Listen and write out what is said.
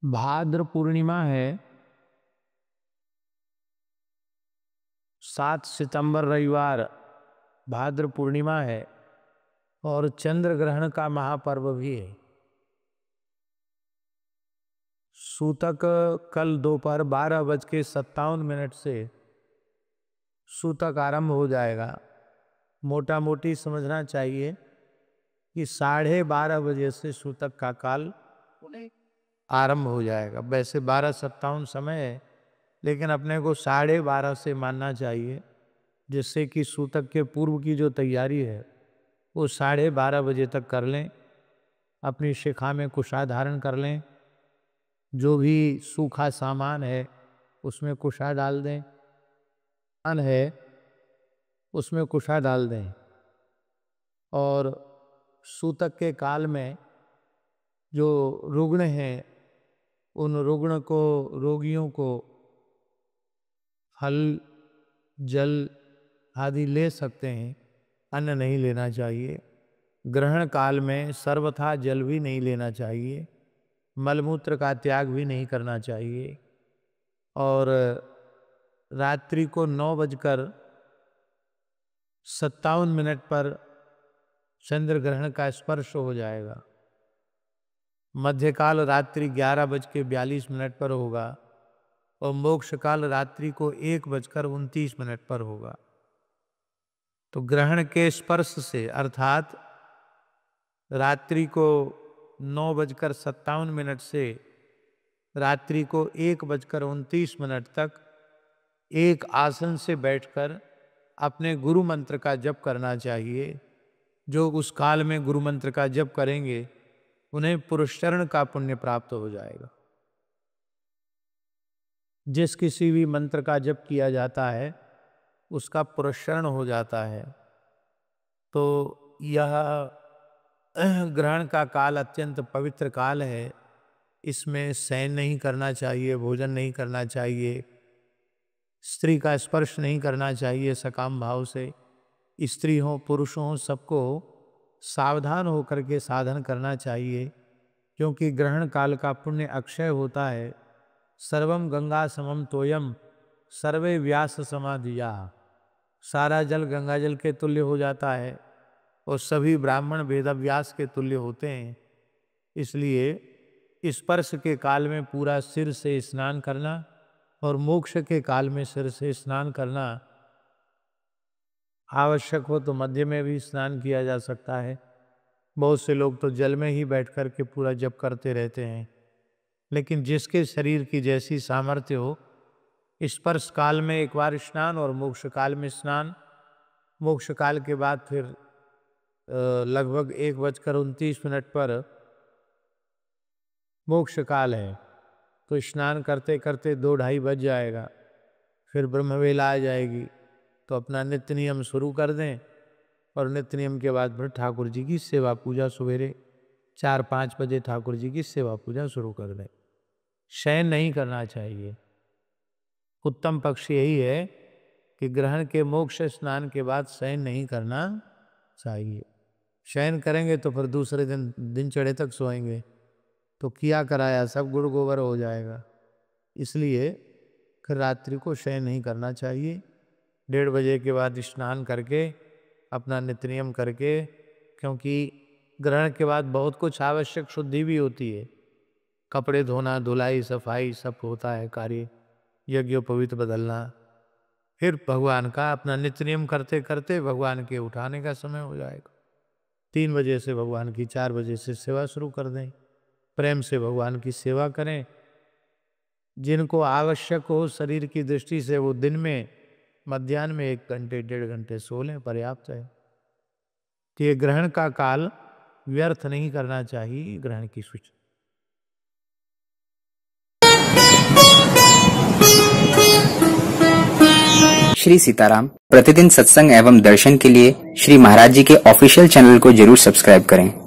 भाद्र पूर्णिमा है, 7 सितंबर रविवार भाद्र पूर्णिमा है और चंद्र ग्रहण का महापर्व भी है। सूतक कल दोपहर 12:57 से सूतक आरंभ हो जाएगा। मोटा मोटी समझना चाहिए कि 12:30 बजे से सूतक का काल आरंभ हो जाएगा। वैसे 12:57 समय है, लेकिन अपने को 12:30 से मानना चाहिए, जिससे कि सूतक के पूर्व की जो तैयारी है वो 12:30 बजे तक कर लें। अपनी शिखा में कुशा धारण कर लें, जो भी सूखा सामान है उसमें कुशा डाल दें, अन्न है उसमें कुशा डाल दें और सूतक के काल में जो रुग्ण हैं उन रुग्ण को, रोगियों को फल जल आदि ले सकते हैं, अन्न नहीं लेना चाहिए। ग्रहण काल में सर्वथा जल भी नहीं लेना चाहिए, मलमूत्र का त्याग भी नहीं करना चाहिए और रात्रि को 9:57 पर चंद्र ग्रहण का स्पर्श हो जाएगा। मध्यकाल रात्रि 11:42 पर होगा और मोक्ष काल रात्रि को 1:29 पर होगा। तो ग्रहण के स्पर्श से अर्थात रात्रि को 9:57 से रात्रि को 1:29 तक एक आसन से बैठकर अपने गुरु मंत्र का जप करना चाहिए। जो उस काल में गुरु मंत्र का जप करेंगे उन्हें पुरुषचरण का पुण्य प्राप्त हो जाएगा। जिस किसी भी मंत्र का जप किया जाता है उसका पुरुषचरण हो जाता है। तो यह ग्रहण का काल अत्यंत पवित्र काल है। इसमें शयन नहीं करना चाहिए, भोजन नहीं करना चाहिए, स्त्री का स्पर्श नहीं करना चाहिए सकाम भाव से। स्त्री हो पुरुष हो सबको सावधान होकर के साधन करना चाहिए, क्योंकि ग्रहण काल का पुण्य अक्षय होता है। सर्वम गंगा समम तोयम सर्वे व्यास समाधिया, सारा जल गंगा जल के तुल्य हो जाता है और सभी ब्राह्मण वेदव्यास के तुल्य होते हैं। इसलिए स्पर्श के काल में पूरा सिर से स्नान करना और मोक्ष के काल में सिर से स्नान करना, आवश्यक हो तो मध्य में भी स्नान किया जा सकता है। बहुत से लोग तो जल में ही बैठ कर के पूरा जप करते रहते हैं, लेकिन जिसके शरीर की जैसी सामर्थ्य हो, स्पर्श काल में एक बार स्नान और मोक्ष काल में स्नान। मोक्ष काल के बाद फिर लगभग 1:29 पर मोक्ष काल है, तो स्नान करते करते 2-2:30 बज जाएगा। फिर ब्रह्मवेला आ जाएगी, तो अपना नित्य नियम शुरू कर दें और नित्य नियम के बाद फिर ठाकुर जी की सेवा पूजा सवेरे 4-5 बजे ठाकुर जी की सेवा पूजा शुरू कर दें। शयन नहीं करना चाहिए। उत्तम पक्ष यही है कि ग्रहण के मोक्ष स्नान के बाद शयन नहीं करना चाहिए। शयन करेंगे तो फिर दूसरे दिन चढ़े तक सोएंगे, तो किया कराया सब गुड़ गोबर हो जाएगा। इसलिए फिर रात्रि को शयन नहीं करना चाहिए। 1:30 बजे के बाद स्नान करके अपना नित्य नियम करके, क्योंकि ग्रहण के बाद बहुत कुछ आवश्यक शुद्धि भी होती है। कपड़े धोना, धुलाई, सफाई सब होता है कार्य, यज्ञोपवीत बदलना। फिर भगवान का अपना नित्य नियम करते करते भगवान के उठाने का समय हो जाएगा। 3 बजे से भगवान की 4 बजे से सेवा शुरू कर दें। प्रेम से भगवान की सेवा करें। जिनको आवश्यक हो शरीर की दृष्टि से वो दिन में मध्याह्न में 1 घंटे 1.5 घंटे सो लें, पर्याप्त है। तो ये ग्रहण का काल व्यर्थ नहीं करना चाहिए। ग्रहण की सूचना। श्री सीताराम प्रतिदिन सत्संग एवं दर्शन के लिए श्री महाराज जी के ऑफिशियल चैनल को जरूर सब्सक्राइब करें।